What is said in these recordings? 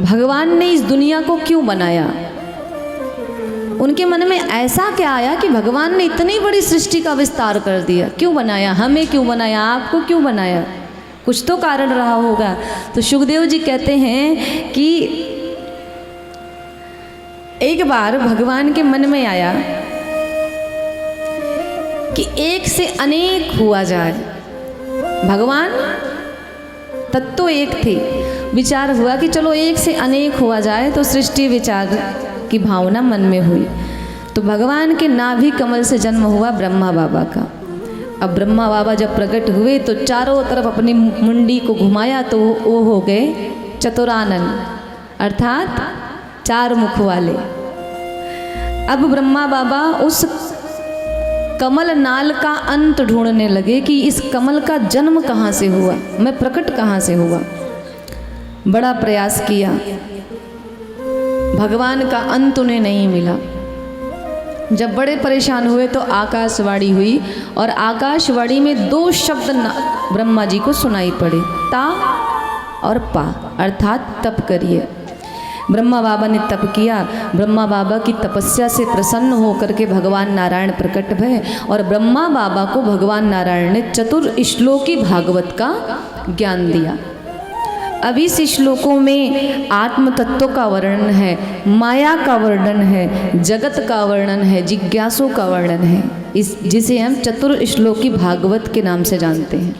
भगवान ने इस दुनिया को क्यों बनाया। उनके मन में ऐसा क्या आया कि भगवान ने इतनी बड़ी सृष्टि का विस्तार कर दिया, क्यों बनाया, हमें क्यों बनाया, आपको क्यों बनाया, कुछ तो कारण रहा होगा। तो सुखदेव जी कहते हैं कि एक बार भगवान के मन में आया कि एक से अनेक हुआ जाए। भगवान तत्व एक थे, विचार हुआ कि चलो एक से अनेक हुआ जाए, तो सृष्टि विचार की भावना मन में हुई। तो भगवान के नाभि कमल से जन्म हुआ ब्रह्मा बाबा का। अब ब्रह्मा बाबा जब प्रकट हुए तो चारों तरफ अपनी मुंडी को घुमाया तो वो हो गए चतुरानन, अर्थात चार मुख वाले। अब ब्रह्मा बाबा उस कमल नाल का अंत ढूंढने लगे कि इस कमल का जन्म कहाँ से हुआ, मैं प्रकट कहाँ से हुआ। बड़ा प्रयास किया, भगवान का अंत उन्हें नहीं मिला। जब बड़े परेशान हुए तो आकाशवाणी हुई, और आकाशवाणी में दो शब्द ब्रह्मा जी को सुनाई पड़े, ता और पा, अर्थात तप करिए। ब्रह्मा बाबा ने तप किया। ब्रह्मा बाबा की तपस्या से प्रसन्न होकर के भगवान नारायण प्रकट भये, और ब्रह्मा बाबा को भगवान नारायण ने चतुर्श्लोकी भागवत का ज्ञान दिया। अब इस श्लोकों में आत्म तत्व का वर्णन है, माया का वर्णन है, जगत का वर्णन है, जिज्ञासु का वर्णन है, जिसे हम चतुर्श्लोकी भागवत के नाम से जानते हैं।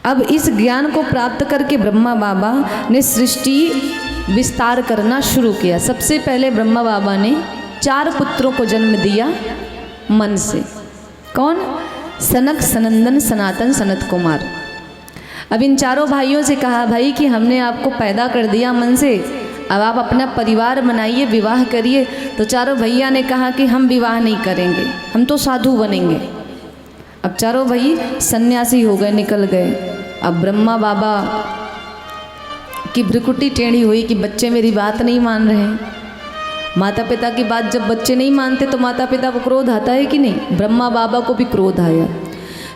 अब इस ज्ञान को प्राप्त करके ब्रह्मा बाबा ने सृष्टि विस्तार करना शुरू किया। सबसे पहले ब्रह्मा बाबा ने 4 पुत्रों को जन्म दिया मन से। कौन? सनक, सनंदन, सनातन, सनत कुमार। अब इन चारों भाइयों से कहा, भाई कि हमने आपको पैदा कर दिया मन से, अब आप अपना परिवार बनाइए, विवाह करिए। तो चारों भैया ने कहा कि हम विवाह नहीं करेंगे, हम तो साधु बनेंगे। अब चारों भाई सन्यासी हो गए, निकल गए। अब ब्रह्मा बाबा की भ्रुकुटी टेढ़ी हुई कि बच्चे मेरी बात नहीं मान रहे हैं। माता पिता की बात जब बच्चे नहीं मानते तो माता पिता को क्रोध आता है कि नहीं? ब्रह्मा बाबा को भी क्रोध आया।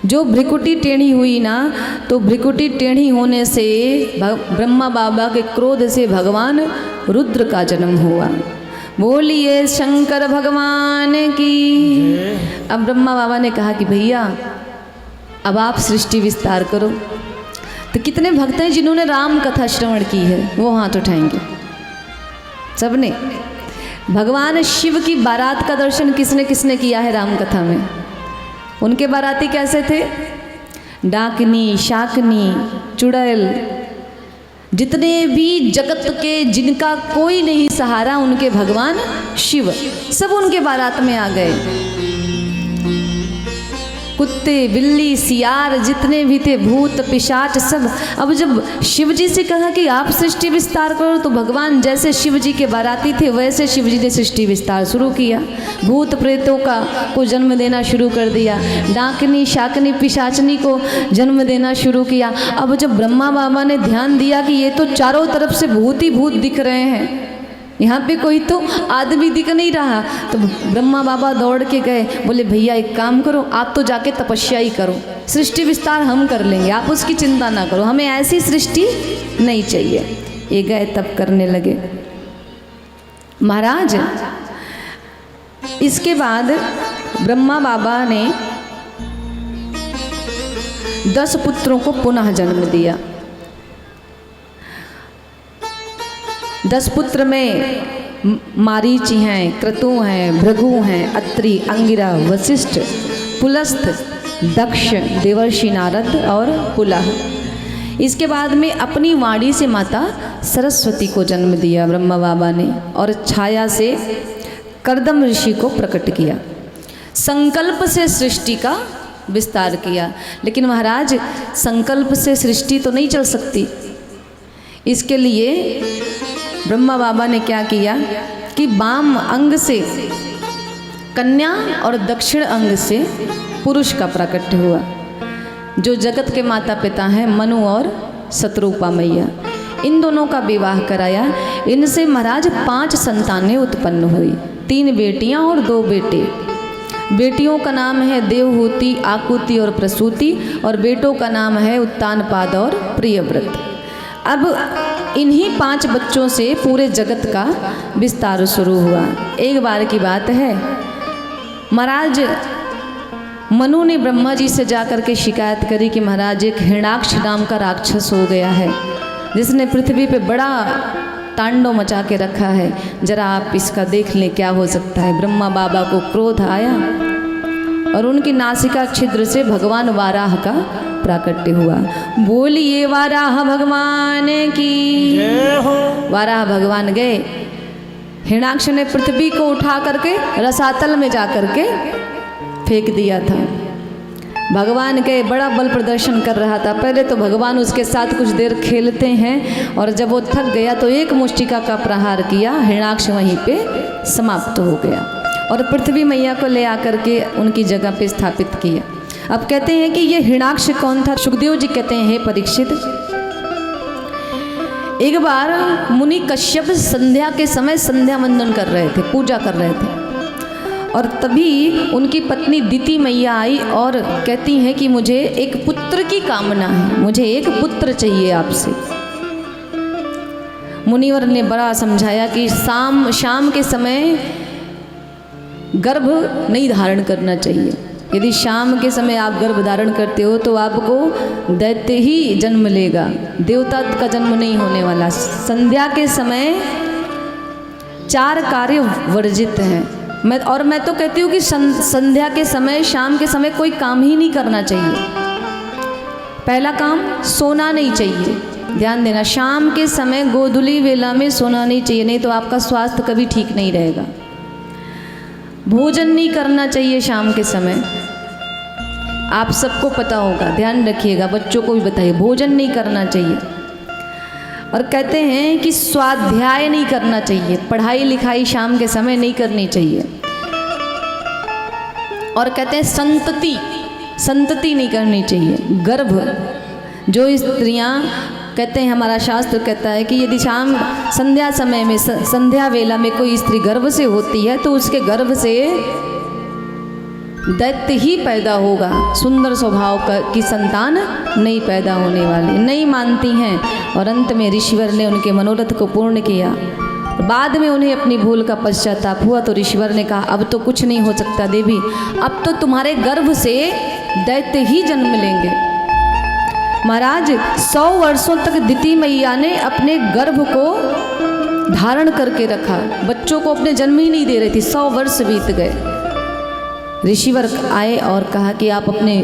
जो भ्रुकुटी टेढ़ी हुई ना, तो भ्रुकुटी टेढ़ी होने से ब्रह्मा बाबा के क्रोध से भगवान रुद्र का जन्म हुआ। बोलिए शंकर भगवान की। अब ब्रह्मा बाबा ने कहा कि भैया अब आप सृष्टि विस्तार करो। तो कितने भक्त हैं जिन्होंने राम कथा श्रवण की है, वो हाथ उठाएंगे सबने। भगवान शिव की बारात का दर्शन किसने किसने किया है राम कथा में? उनके बाराती कैसे थे? डाकनी, शाकनी, चुड़ैल, जितने भी जगत के जिनका कोई नहीं सहारा, उनके भगवान शिव सब उनके बारात में आ गए। कुत्ते, बिल्ली, सियार, जितने भी थे, भूत, पिशाच सब। अब जब शिव जी से कहा कि आप सृष्टि विस्तार करो, तो भगवान जैसे शिव जी के बाराती थे वैसे शिव जी ने सृष्टि विस्तार शुरू किया। भूत प्रेतों को जन्म देना शुरू कर दिया, डाकनी, शाकनी, पिशाचनी को जन्म देना शुरू किया। अब जब ब्रह्मा बाबा ने ध्यान दिया कि ये तो चारों तरफ से भूत ही भूत दिख रहे हैं, यहाँ पे कोई तो आदमी दिख नहीं रहा, तो ब्रह्मा बाबा दौड़ के गए। बोले भैया एक काम करो, आप तो जाके तपस्या ही करो, सृष्टि विस्तार हम कर लेंगे, आप उसकी चिंता ना करो, हमें ऐसी सृष्टि नहीं चाहिए। ये गए तप करने लगे। महाराज इसके बाद ब्रह्मा बाबा ने 10 पुत्रों को पुनः जन्म दिया। 10 पुत्र में मारीच हैं, क्रतु हैं, भृगु हैं, अत्रि, अंगिरा, वशिष्ठ, पुलस्थ, दक्ष, देवर्षि नारद और पुलह। इसके बाद में अपनी वाणी से माता सरस्वती को जन्म दिया ब्रह्मा बाबा ने, और छाया से कर्दम ऋषि को प्रकट किया। संकल्प से सृष्टि का विस्तार किया। लेकिन महाराज संकल्प से सृष्टि तो नहीं चल सकती। इसके लिए ब्रह्मा बाबा ने क्या किया कि वाम अंग से कन्या और दक्षिण अंग से पुरुष का प्रकट हुआ, जो जगत के माता पिता हैं मनु और शत्रुपा मैया। इन दोनों का विवाह कराया। इनसे महाराज 5 संतानें उत्पन्न हुई, 3 बेटियां और 2 बेटे। बेटियों का नाम है देवहूति, आकुति और प्रसूति, और बेटों का नाम है उत्तानपाद और प्रियव्रत। अब इन्हीं 5 बच्चों से पूरे जगत का विस्तार शुरू हुआ। एक बार की बात है, महाराज मनु ने ब्रह्मा जी से जाकर के शिकायत करी कि महाराज एक हिरणाक्ष नाम का राक्षस हो गया है, जिसने पृथ्वी पे बड़ा तांडव मचा के रखा है, जरा आप इसका देख लें क्या हो सकता है। ब्रह्मा बाबा को क्रोध आया और उनकी नासिका छिद्र से भगवान वाराह का प्राकट्य हुआ। बोलिए वाराह भगवान की जय हो। वाराह भगवान गए, हिरणाक्ष ने पृथ्वी को उठा करके रसातल में जा करके फेंक दिया था। भगवान के बड़ा बल प्रदर्शन कर रहा था। पहले तो भगवान उसके साथ कुछ देर खेलते हैं और जब वो थक गया तो एक मुष्टिका का प्रहार किया, हिरणाक्ष वहीं पे समाप्त हो गया और पृथ्वी मैया को ले आकर के उनकी जगह पे स्थापित किया। अब कहते हैं कि ये हिरणाक्ष कौन था। सुखदेव जी कहते हैं, हे परीक्षित, एक बार मुनि कश्यप संध्या के समय संध्या वंदन कर रहे थे, पूजा कर रहे थे, और तभी उनकी पत्नी दिति मैया आई और कहती हैं कि मुझे एक पुत्र की कामना है, मुझे एक पुत्र चाहिए आपसे। मुनिवर ने बड़ा समझाया कि शाम के समय गर्भ नहीं धारण करना चाहिए। यदि शाम के समय आप गर्भ धारण करते हो तो आपको दैत्य ही जन्म लेगा, देवता का जन्म नहीं होने वाला। संध्या के समय 4 कार्य वर्जित हैं। मैं तो कहती हूँ कि संध्या के समय, शाम के समय कोई काम ही नहीं करना चाहिए। पहला काम, सोना नहीं चाहिए। ध्यान देना, शाम के समय गोधूली वेला में सोना नहीं चाहिए, नहीं तो आपका स्वास्थ्य कभी ठीक नहीं रहेगा। भोजन नहीं करना चाहिए शाम के समय, आप सबको पता होगा, ध्यान रखिएगा, बच्चों को भी बताइए, भोजन नहीं करना चाहिए। और कहते हैं कि स्वाध्याय नहीं करना चाहिए, पढ़ाई लिखाई शाम के समय नहीं करनी चाहिए। और कहते हैं संतति नहीं करनी चाहिए। गर्भ, जो स्त्रियां, कहते हैं हमारा शास्त्र कहता है कि यदि शाम संध्या समय में, संध्या वेला में कोई स्त्री गर्भ से होती है तो उसके गर्भ से दैत्य ही पैदा होगा, सुंदर स्वभाव की संतान नहीं पैदा होने वाली। नहीं मानती हैं और अंत में ऋषिवर ने उनके मनोरथ को पूर्ण किया। बाद में उन्हें अपनी भूल का पश्चाताप हुआ तो ऋषिवर ने कहा, अब तो कुछ नहीं हो सकता देवी, अब तो तुम्हारे गर्भ से दैत्य ही जन्म लेंगे। महाराज 100 वर्षों तक दिति मैया ने अपने गर्भ को धारण करके रखा, बच्चों को अपने जन्म ही नहीं दे रही थी। 100 वर्ष बीत गए। ऋषिवर आए और कहा कि आप अपने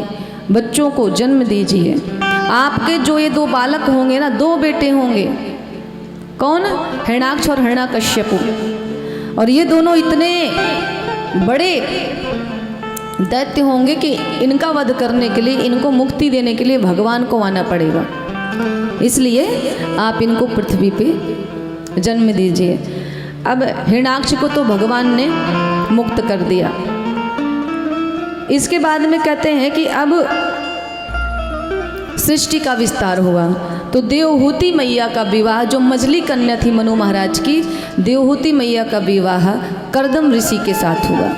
बच्चों को जन्म दीजिए। आपके जो ये 2 बालक होंगे ना, 2 बेटे होंगे। कौन? हिरणाक्ष और हिरण्यकश्यपु। और ये दोनों इतने बड़े दैत्य होंगे कि इनका वध करने के लिए, इनको मुक्ति देने के लिए भगवान को आना पड़ेगा, इसलिए आप इनको पृथ्वी पे जन्म दीजिए। अब हिरणाक्ष को तो भगवान ने मुक्त कर दिया। इसके बाद में कहते हैं कि अब सृष्टि का विस्तार हुआ तो देवहूति मैया का विवाह, जो मजली कन्या थी मनु महाराज की, देवहूति मैया का विवाह कर्दम ऋषि के साथ हुआ।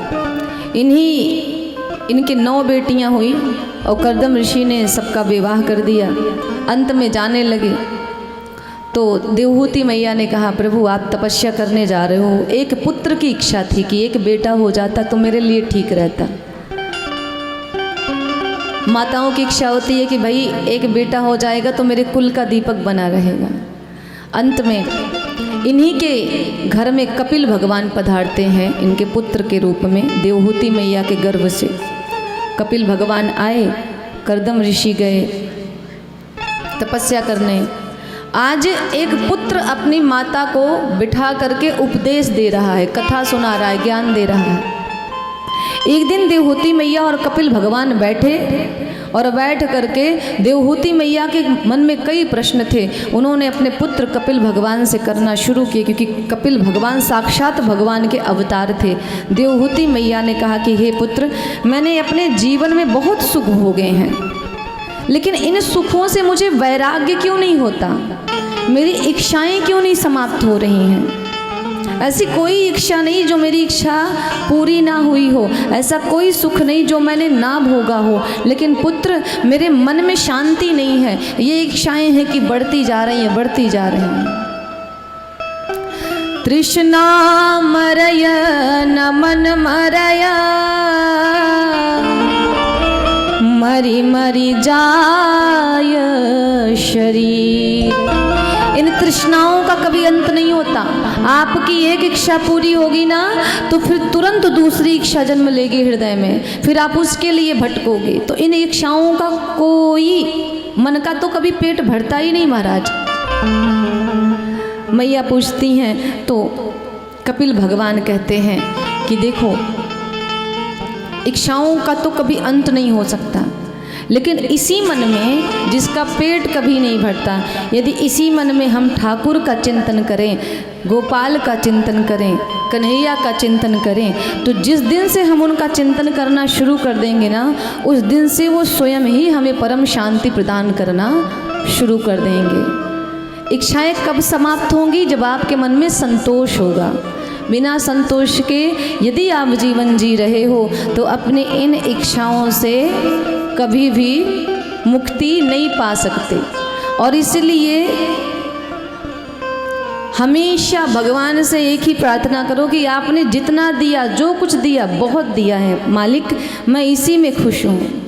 इनके 9 बेटियां हुई और कर्दम ऋषि ने सबका विवाह कर दिया। अंत में जाने लगे तो देवहूति मैया ने कहा, प्रभु आप तपस्या करने जा रहे हो, एक पुत्र की इच्छा थी कि एक बेटा हो जाता तो मेरे लिए ठीक रहता। माताओं की इच्छा होती है कि भाई एक बेटा हो जाएगा तो मेरे कुल का दीपक बना रहेगा। अंत में इन्हीं के घर में कपिल भगवान पधारते हैं, इनके पुत्र के रूप में। देवहूति मैया के गर्भ से कपिल भगवान आए, कर्दम ऋषि गए तपस्या करने। आज एक पुत्र अपनी माता को बिठा करके उपदेश दे रहा है, कथा सुना रहा है, ज्ञान दे रहा है। एक दिन देवहूति मैया और कपिल भगवान बैठे और बैठ करके देवहूति मैया के मन में कई प्रश्न थे, उन्होंने अपने पुत्र कपिल भगवान से करना शुरू किए, क्योंकि कपिल भगवान साक्षात भगवान के अवतार थे। देवहूति मैया ने कहा कि हे पुत्र, मैंने अपने जीवन में बहुत सुख भोगे हैं, लेकिन इन सुखों से मुझे वैराग्य क्यों नहीं होता, मेरी इच्छाएं क्यों नहीं समाप्त हो रही हैं। ऐसी कोई इच्छा नहीं जो मेरी इच्छा पूरी ना हुई हो, ऐसा कोई सुख नहीं जो मैंने ना भोगा हो, लेकिन पुत्र मेरे मन में शांति नहीं है। ये इच्छाएं हैं कि बढ़ती जा रही हैं, बढ़ती जा रही हैं। तृष्णा मरय न मन मरय, मरी मरी जाय शरीर। इन तृष्णाओं का कभी अंत नहीं होता। आपकी एक इच्छा पूरी होगी ना तो फिर तुरंत दूसरी इच्छा जन्म लेगी हृदय में, फिर आप उसके लिए भटकोगे। तो इन इच्छाओं का कोई, मन का तो कभी पेट भरता ही नहीं महाराज। मैया पूछती हैं तो कपिल भगवान कहते हैं कि देखो इच्छाओं का तो कभी अंत नहीं हो सकता, लेकिन इसी मन में जिसका पेट कभी नहीं भरता, यदि इसी मन में हम ठाकुर का चिंतन करें, गोपाल का चिंतन करें, कन्हैया का चिंतन करें, तो जिस दिन से हम उनका चिंतन करना शुरू कर देंगे ना, उस दिन से वो स्वयं ही हमें परम शांति प्रदान करना शुरू कर देंगे। इच्छाएं कब समाप्त होंगी? जब आपके मन में संतोष होगा। बिना संतोष के यदि आप जीवन जी रहे हो तो अपने इन इच्छाओं से कभी भी मुक्ति नहीं पा सकते। और इसलिए हमेशा भगवान से एक ही प्रार्थना करो कि आपने जितना दिया, जो कुछ दिया, बहुत दिया है मालिक, मैं इसी में खुश हूँ।